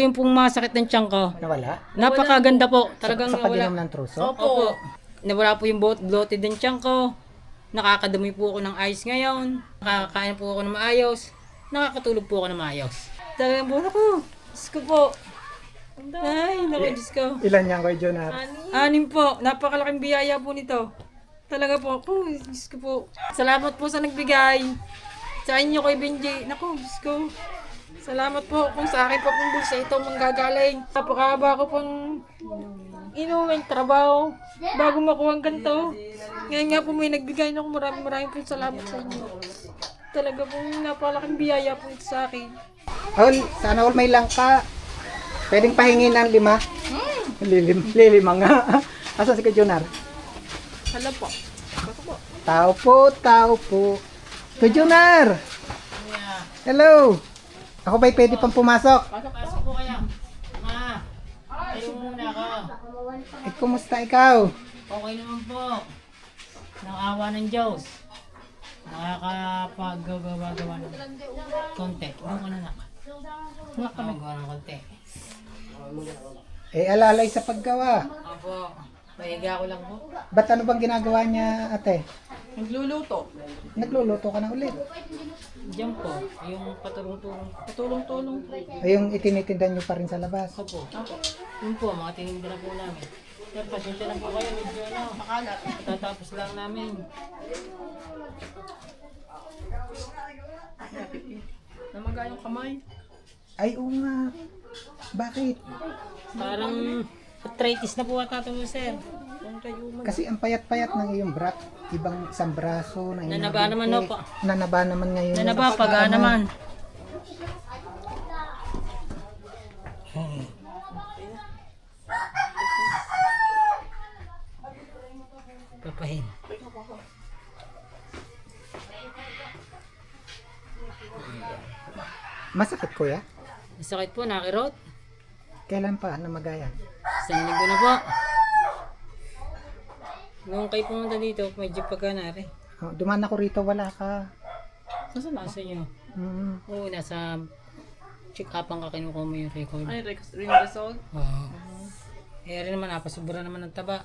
Yung pong masakit ng tiyan ko. Nawala? Napakaganda po. Talagang Sa pag-inom ng truso? Opo. Nawala po yung bloated ng tiyan ko. Nakakadumi po ako ng ice ngayon. Nakakain po ako ng maayos. Nakakatulog po ako ng maayos. Talagang po ako. Diyos ko po. Ay, naku, Diyos ko. Ilan yan Kuya Jonar? 6 po. Napakalaking biyaya po nito. Talaga po. Oh, Diyos ko po. Salamat po sa nagbigay. Sa inyo kay Benji. Naku, Diyos ko. Salamat po kung sa akin pa pong bulsa ito manggagaling. Napakahaba ko pang inuwing trabaho bago makuha ang ganito. Ngayon nga po may nagbigay na ako. Maraming po salamat sa inyo. Talaga pong napakalaking biyaya po ito sa akin. Sana all may langka. Pwedeng pahingin ng 5? Lilima nga. Asa si Kuya Jonar? Hala po. Tao po. Kuya Jonar! Hello! Ako ba'y pwede pang pumasok? Pasok po kaya. Ma, tayo muna ako. Kumusta ikaw? Okay naman po. Nang awa ng Diyos. Nakakapag-gawa ng konti. Ano ka na na? Nakakagawa ng konti. Alalay sa paggawa. Opo. Pahiga ko lang po. Ba't ano bang ginagawa niya, ate? Nagluluto. Nagluluto ka na ulit. Diyan po. Yung patulong-tulong. Patulong-tulong po. Ay, yung itinitinda niyo pa rin sa labas. Opo. Yun po, mga tininda na po namin. Yan, pasensya lang po kayo. Medyo makalat. Tatapos lang namin. Namaga yung kamay. Ay, oo nga. Bakit? Parang arthritis na po ata ito, sir. Kasi ang payat-payat ng iyong ibang isang braso. Na Nanaba naman po. Nanaba naman ngayon. Nanaba, paga naman. Papahin. Masakit kuya? Sakit po, nakirot. Kailan pa namagayan? 1 linggo na po. Nung kayo pumunta dito, medyo pagka na rin. Oh, dumaan ako rito, wala ka. Nasaan na? Nasa inyo? Oo, nasa check-upan ka kinukuha mo yung record. Ay, result? Oo. Eh, rin naman, napasubra naman ng taba.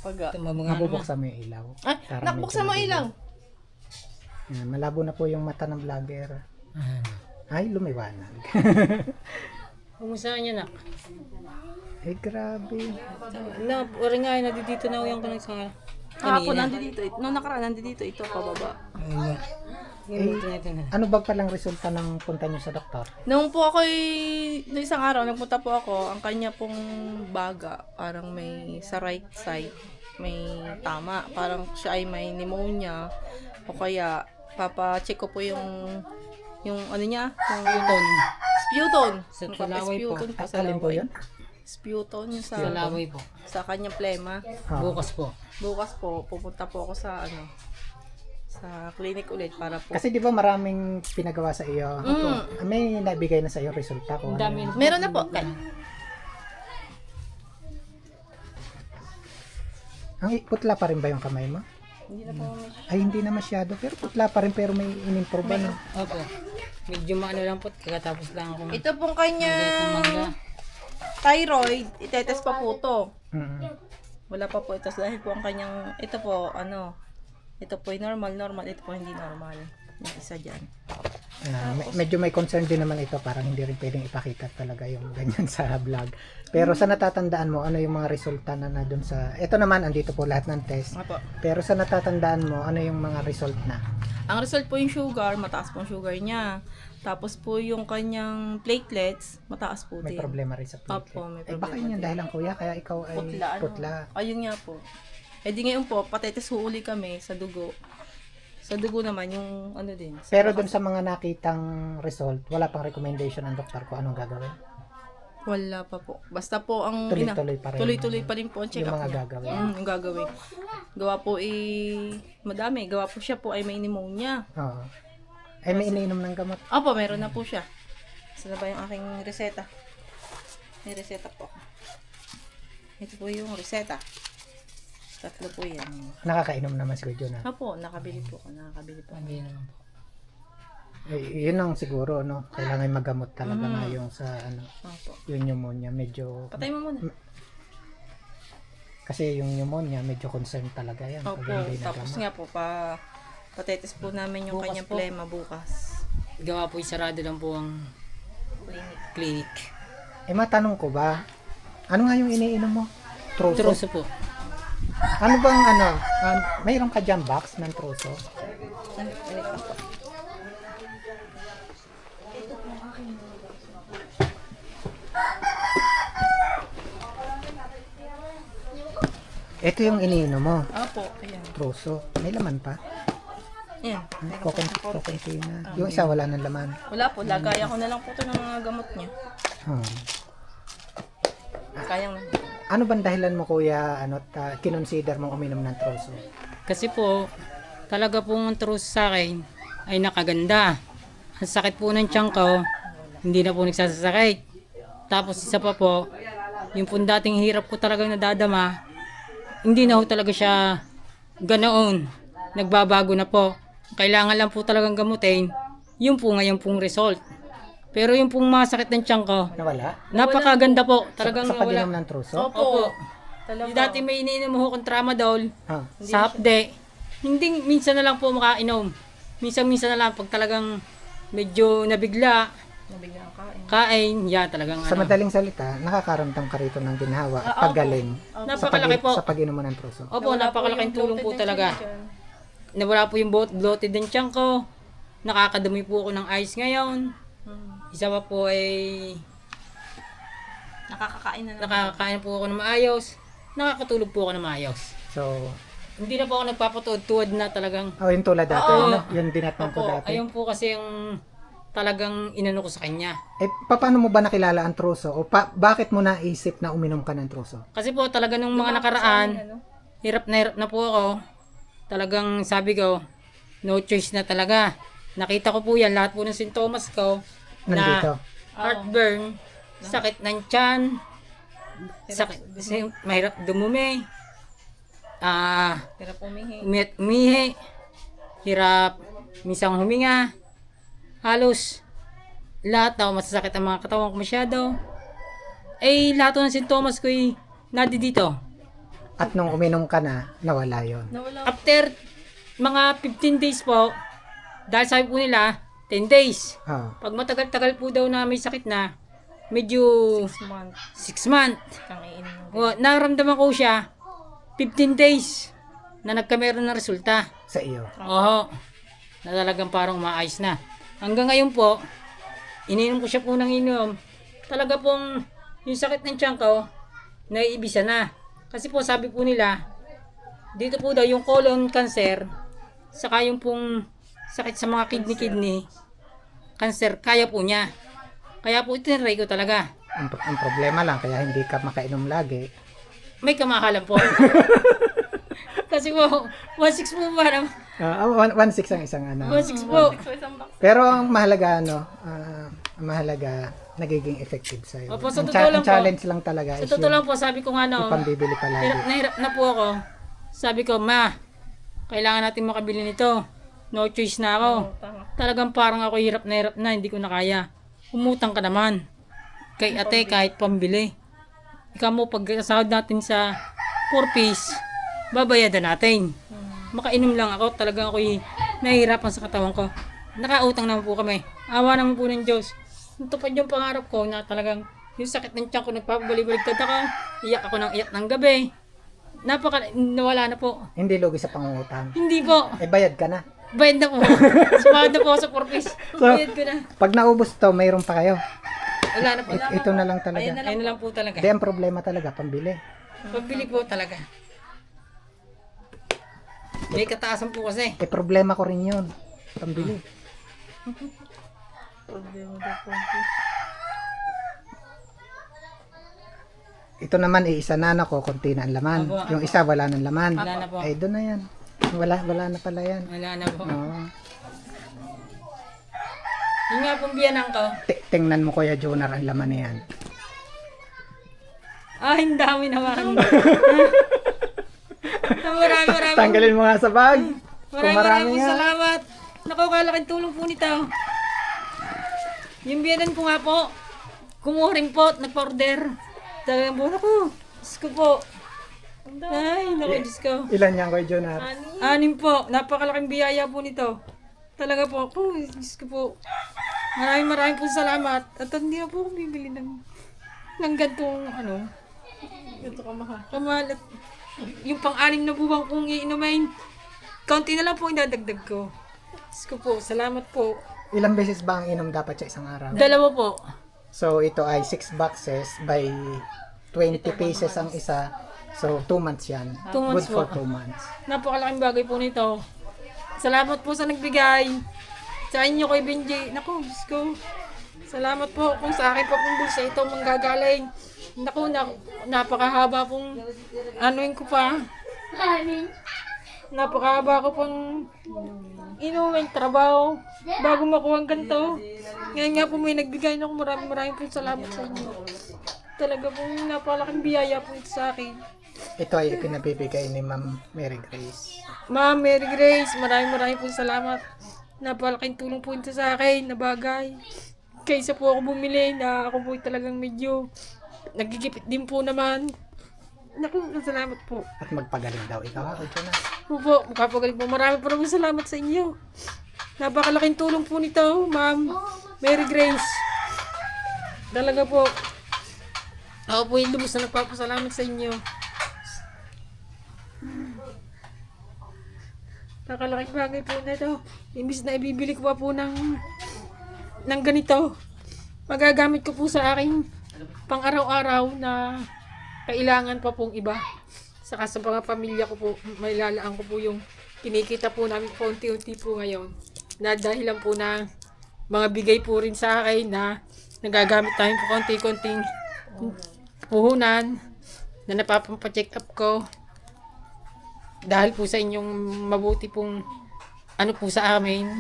Paga. Tumabunga naman. Nabubuksan mo yung ilaw. Ay, Para nakbuksan mo medyo ilaw. Yan, malabo na po yung mata ng vlogger. Ay, lumiwanag. Kumusta niya, nak? Ay, grabe. Na, wala nga, nandito na yung kanang sa Kahapon nandito. Nung nakaraan nandito ito pababa. Ayun. Ano ba palang resulta ng punta niyo sa doktor? Nung po ako noong isang araw, nagpunta po ako, ang kanya pong baga, parang may sa right side, may tama. Parang siya ay may pneumonia. O kaya, papacheck ko po yung ano niya, yung sputum. Sa Yung Talaway po. sputum po, Alin po yun? Sputum yung Sa Laway po. sa kanyang plema. Bukas po. Bukas po, pupunta po ako sa sa clinic ulit para po. Kasi di ba maraming pinagawa sa iyo? May nabigay na sa iyo resulta ko. Ang dami. Meron na po. Ang putla pa rin ba yung kamay mo? Hindi na po. Ay, hindi na masyado. Pero putla pa rin, pero may in-improve ano? Opo. Medyo maano lang po, kakatapos lang ako. Ito pong Gayat ng mangga. kanyang thyroid, itetest pa po to. Mm. Wala pa po ito dahil po ang kanyang, ito po, ito po yung normal, ito po hindi normal. Yung isa dyan. Medyo may concern din naman ito. Parang hindi rin pwedeng ipakita talaga yung ganyan sa vlog. Pero sa natatandaan mo, ano yung mga resulta na dun sa... Ito naman, andito po lahat ng test. Apo. Pero sa natatandaan mo, ano yung mga result na? Ang result po yung sugar, mataas po ang sugar niya. Tapos po yung kanyang platelets, mataas po May din. problema rin sa platelet. Opo, may Baka problema yun yung din. dahilan kuya, kaya ikaw ay putla. Ayun nga po. Eh di ngayon po, patetes huuli kami sa dugo. Sa dugo naman yung ano din. Pero dun sa mga nakitang result, wala pang recommendation ng doktor ko anong gagawin? Wala pa po. Basta po ang Tuloy-tuloy pa rin. tuloy-tuloy pa rin po ang Yung check-up mga niya. gagawin. Yung gagawin. Gawa po madami. Gawa po siya po ay may pneumonia. Oo. Ay, may iniinom ng gamot. Opo, meron na po siya. Saan na ba yung aking reseta? May reseta po. Ito po yung reseta. 3 po yan. Nakakainom naman si Kuya John, ha? Opo, nakabili po. Nakakabili po. Sabi naman po. Yun ang siguro, no? Kailangan magamot talaga nga yung sa, ano, Opo. yung pneumonia. Medyo, Patay mo muna. kasi yung pneumonia, medyo concern talaga yan. Opo. Pag hindi Tapos nagamot. nga po, patetes po namin yung Bukas kanyang po. plema bukas. Gawa po sarado lang po ang clinic. Matanong ko ba, ano nga yung iniinom mo? Troso? Troso po. Ano bang ano, mayroon ka dyan box ng troso? Ito yung iniinom mo, Opo, ayan. troso. May laman pa? Yan. Kokonti na. Yung isa wala ng laman. Wala po, lagayan ko na lang po ito ng mga gamot niya. Kayang Ano bang dahilan mo kuya, kinonsider mong uminom ng troso? Kasi po, talaga pong ang troso sa akin ay nakaganda. Ang sakit po ng tiyan ko, hindi na po nagsasakit. Tapos isa pa po, yung po dating hirap ko talagang nadadama, hindi na po talaga siya ganoon. Nagbabago na po. Kailangan lang po talagang gamutin. Yung po ngayon pong result. Pero yung pong masakit ng tiyan ko, Nawala? napakaganda po. Talagang Sa nawala. pag-inom ng troso? Opo. talaga. Yung dati may iniinom ko kong tramadol Ah. sa hapde. Hindi, minsan na lang po makainom. Minsan na lang pag talagang medyo nabigla, Nabigyan kain. kain, yan talagang Sa ano. madaling salita, nakakaramdam ka rito ng ginhawa at paggaling Napakalaki po. sa pag-inom mo ng troso. Opo, napakalaking tulong po talaga. Nawala po yung bloated ng tiyan ko. Nakakadumi po ako ng ice ngayon. Isa pa po ay Nakakakain na naman. nakakakain po ako ng maayos. Nakakatulog po ako ng maayos. So, Hindi na po ako nagpapatuod-tuod na talagang yung tulad dati, Oo. no? Yung dinatang ko opo, dati. ayun po kasi yung talagang inano ko sa kanya. Paano mo ba nakilala ang troso? O bakit mo naisip na uminom ka ng troso? Kasi po talaga nung mga nakaraan, hirap na po ako. Talagang sabi ko, no choice na talaga. Nakita ko po yan, lahat po ng sintomas ko Nandito. na heartburn, sakit ng tiyan, sakit, mahirap dumumi, Hirap umihi. umihi, hirap misang huminga, halos lahat daw masasakit ang mga katawan ko masyado. Lahat ng sintomas ko ay nadi dito. At nung uminom ka na, nawala yon. Nawala. After mga 15 days po, dahil sabi po nila, 10 days. Oh. Pag matagal-tagal po daw na may sakit na, medyo 6 months 6 months. kang iinom. Naramdaman ko siya, 15 days na nagkameron ng resulta. Sa iyo. Oo, na talagang parang maayos na. Hanggang ngayon po, ininom ko siya po ng inom. Talaga pong yung sakit ng tiyan ko, naiibisa na. Kasi po sabi po nila, dito po daw yung colon cancer, saka yung pong sakit sa mga kidney cancer, kaya po niya. Kaya po itinry ko talaga. Ang problema lang, kaya hindi ka makainom lagi. May kamahalan po. Kasi po, 1.6 po parang, 1.6 ang isang ano. 1.6 po. So, isang box. Pero ang mahalaga, ang mahalaga, nagiging effective sa'yo. Opo, sa Ang totoo lang ang challenge lang talaga Sa is totoo yung lang po, sabi ko nga no, ipambibili hirap palagi. na hirap na po ako. Sabi ko, ma, kailangan natin makabili nito. No choice na ako. Tama. Talagang parang ako hirap na, hindi ko na kaya. Umutang ka naman. Kay ate, kahit pambili. Ikaw mo, pag sahod natin sa 4 piece, babayadan natin. Makainom lang ako, talagang ako'y nahihirapan sa katawan ko. Nakautang naman po kami. Awa naman po ng Diyos. Tupad yung pangarap ko na talagang yung sakit ng tiyan ko, nagpapabalik-baligtad ako. Iyak ako ng iyak ng gabi. Nawala na po. Hindi lugi sa pangungutang. Hindi po. Bayad ka na. Bayad na po. Sumahod na po ako sa 4 piece. Bayad ko na. Pag naubos to, mayroon pa kayo. Wala na po. Ito na lang talaga. Ayun na lang po talaga. Hindi, ang problema talaga, pambili. Pabili po talaga. May kataasan po kasi. Problema ko rin yun. Pambili. Problema daw po. Ito naman, isa na ko, konti na ang laman. Apo. Yung isa, wala nang laman. Wala na po. Doon na yan. Wala na pala yan. Wala na po. Oo. Yung nga pong biyanan ko. Tingnan mo Kuya Jonar ang laman na yan. Ang dami naman. Marami. Tanggalin mo nga sa bag. Kung Marami marami po nga. salamat. Naku, kalaking tulong po nito. Yung biyanan ko nga po, kumuha rin po at nagpa-order. Talagang po, naku, Diyos ko po. Ay, naku, Diyos ko. Ilan yan, Kuya Jonar? Anim po, napakalaking biyaya po nito. Talaga po, ako, Diyos ko po. Maraming po salamat. At hindi na po ako bibili ng gantong, ano, Ito kamahal. kamahal. At yung pang-anim na buwang kong iinumin, kaunti na lang po idadagdag ko. Diyos ko po, salamat po. Ilang beses ba ang inom dapat sa isang araw? Dalawa po. So, ito ay 6 boxes by 20 pieces ang isa. So, 2 months yan. 2 months Good for po. 2 months. Napakalaking bagay po nito. Salamat po sa nagbigay. Sa inyo kay Benji. Naku, Diyos ko. Salamat po kung sa akin pa pong bulsa ito manggagaling. Naku, napakahaba pong anuin ko pa. Napakahaba ko pang inuwing trabaho bago makuha ang ganito. Ngayon nga po may nagbigay na ako. Maraming po salamat sa inyo. Talaga pong napakalaking biyaya po ito sa akin. Ito ay pinabibigay ni Ma'am Mary Grace. Ma'am Mary Grace, maraming po salamat. Napakalaking tulong po ito sa akin na bagay. Kaysa po ako bumili na ako po talagang medyo nagigipit din po naman. Naku, salamat po. At magpagaling daw ikaw, Kuya Jonar. Opo, makapagaling po. Marami salamat sa inyo. Napakalaking tulong po nito, Ma'am Mary Grace. Talaga po. Ako po yung lubos na nagpapasalamat sa inyo. Nakalaking bagay po na ito. Imbis na ibibili ko pa po ng ganito. Magagamit ko po sa aking pang araw-araw na kailangan pa pong iba. Saka sa mga pamilya ko po, may lalaan ko po yung kinikita po namin po unti-unti po ngayon. Na dahil lang po na mga bigay po rin sa akin na nagagamit tayo po konti-konting puhunan na napapacheck up ko. Dahil po sa inyong mabuti pong ano po sa amin.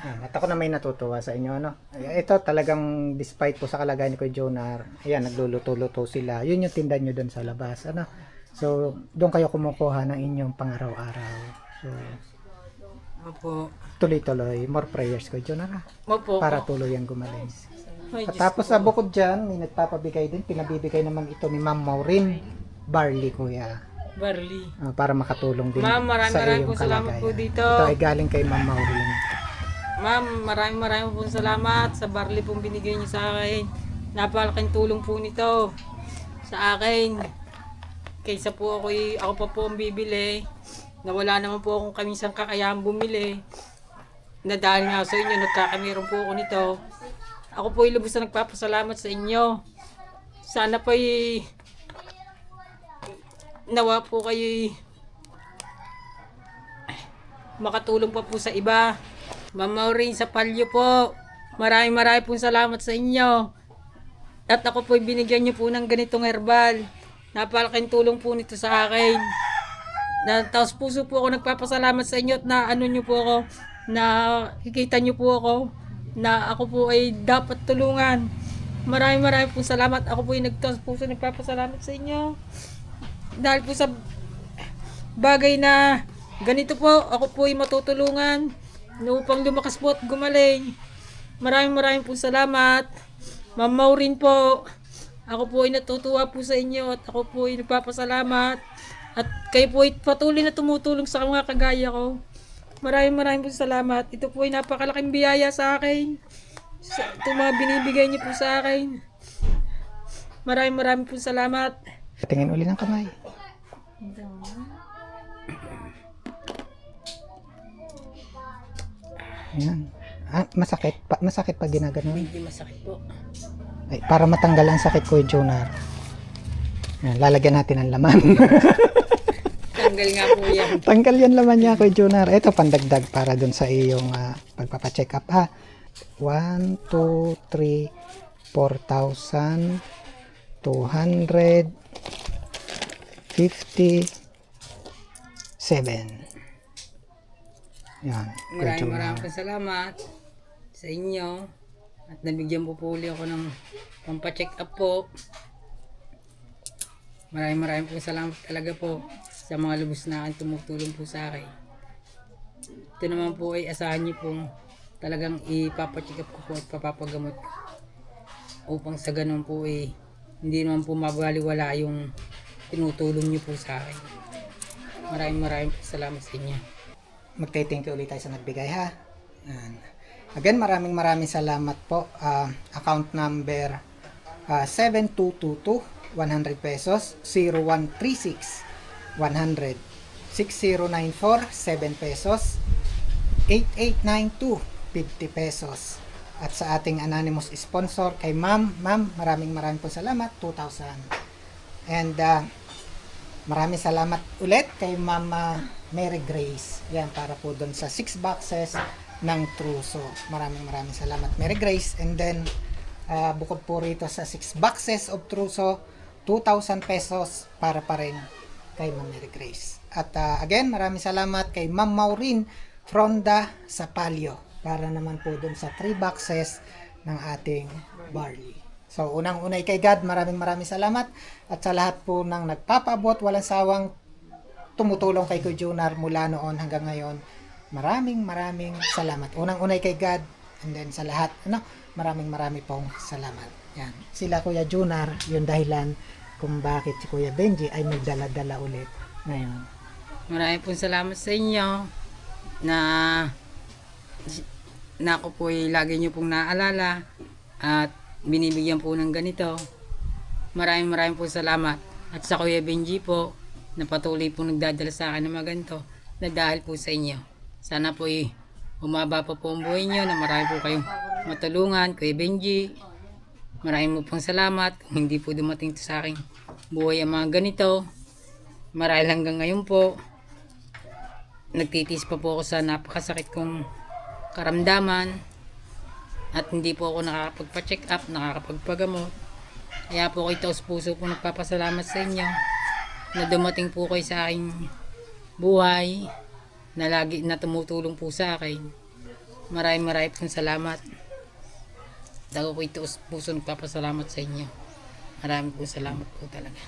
At ako na may natutuwa sa inyo, ano? Ito talagang despite po sa kalagayan ni Kuya Jonar, ayan, nagluluto-luto sila. Yun yung tinda nyo doon sa labas, ano? So, doon kayo kumukuha ng inyong pang-araw-araw. So, Opo. tuloy-tuloy. More prayers, Kuya Jonar, ha? Opo. Para tuloy ang gumaling. Ay, At Diyos tapos ko sa po. bukod dyan, may nagpapabigay din. Pinabibigay naman ito ni Ma'am Maureen Barley, Kuya. Barley. Para makatulong din Ma'am, maraming sa iyong po salamat po kalagayan. dito. Ito ay galing kay Ma'am Maureen. Ma'am, maraming po salamat sa barley pong binigay niyo sa akin. Napakalaking tulong po nito sa akin. Kaysa po ako pa po ang bibili. Na wala naman po akong kamisang kakayahang bumili. Na dahil nga sa inyo, nagkakameron po ako nito. Ako po ay lubos na nagpapasalamat sa inyo. Sana po ay nawa po kayo makatulong pa po sa iba. Ma'am Maureen sa Palyo po. Maraming pong salamat sa inyo. At ako po binigyan niyo po ng ganitong herbal. Napakalaking tulong po nito sa akin. Na taos puso po ako nagpapasalamat sa inyo at na ano niyo po ako, na kikita niyo po ako na ako po ay dapat tulungan. Maraming pong salamat. Ako po ay nagtaos puso nagpapasalamat sa inyo. Dahil po sa bagay na ganito po, ako po ay matutulungan upang lumakas po at gumaling. Maraming po salamat. Ma'am Maureen po, ako po ay natutuwa po sa inyo at ako po ay nagpapasalamat. At kayo po ay patuloy na tumutulong sa mga kagaya ko. Maraming po salamat. Ito po ay napakalaking biyaya sa akin. Itong mga binibigay niyo po sa akin. Maraming po salamat. Tingin uli ng kamay. Ayan. Masakit pa ginaganon. Hindi masakit po. Ay, para matanggal ang sakit, Kuya Jonar. Ayan, lalagyan natin ng laman. Tanggal nga po yan. Tanggal yan laman niya, Kuya Jonar. Ito pandagdag para dun sa iyong pagpapacheck up, ha. 1, 2, 3, 4,257. Yan, Kuya Jonar. Maraming salamat sa inyo. At nabigyan po uli ako ng pampacheck up po. Maraming po salamat talaga po sa mga lubos na akin tumutulong po sa akin. Ito naman po ay asahan niyo pong talagang ipapacheck up ko po at papapagamot upang sa ganun po hindi naman po mabaliwala yung tinutulong niyo po sa akin. Maraming po salamat sa inyo. Magte-thank you ulit tayo sa nagbigay ha. Yan. Again, maraming salamat po. Account number 7222 100 pesos, 0136 100, 6094 7 pesos, 8892 50 pesos. At sa ating anonymous sponsor kay Ma'am, maraming po salamat, 2,000. And maraming salamat ulit kay Ma'am Mary Grace. Yan, para po doon sa 6 boxes ng Truso. Maraming salamat Mary Grace. And then bukod po rito sa 6 boxes of Truso, 2,000 pesos para pa rin kay Ma'am Mary Grace. At again, maraming salamat kay Ma'am Maureen Fronda Sapalio para naman po dun sa 3 boxes ng ating barley. So, unang-unay kay God, maraming salamat. At sa lahat po ng nagpapaabot, walang sawang tumutulong kay Kuya Jonar mula noon hanggang ngayon, maraming salamat. Unang-unay kay God, and then sa lahat, maraming pong salamat. Yan. Sila Kuya Jonar, yung dahilan kung bakit si Kuya Benji ay nagdala-dala ulit ngayon. Maraming po salamat sa inyo na ako po lagi nyo pong naalala at binibigyan po ng ganito. Maraming po salamat. At sa Kuya Benji po, na patuloy po nagdadala sa akin ng mga ganito, na dahil po sa inyo. Sana po umaba pa po ang buhay nyo, na marami po kayong matulungan. Kuya Benji, maraming pong salamat. Kung hindi po dumating to sa aking buhay ang mga ganito, marahil hanggang ngayon po, nagtitis pa po ako sa napakasakit kong karamdaman at hindi po ako nakakapagpa-check up, nakakapagpagamot. Kaya po kayo taos puso po nagpapasalamat sa inyo na dumating po kayo sa aking buhay, na lagi na tumutulong po sa akin. Maraming pong salamat. Ako po ito puso nagpapasalamat sa inyo. Maraming po salamat po talaga.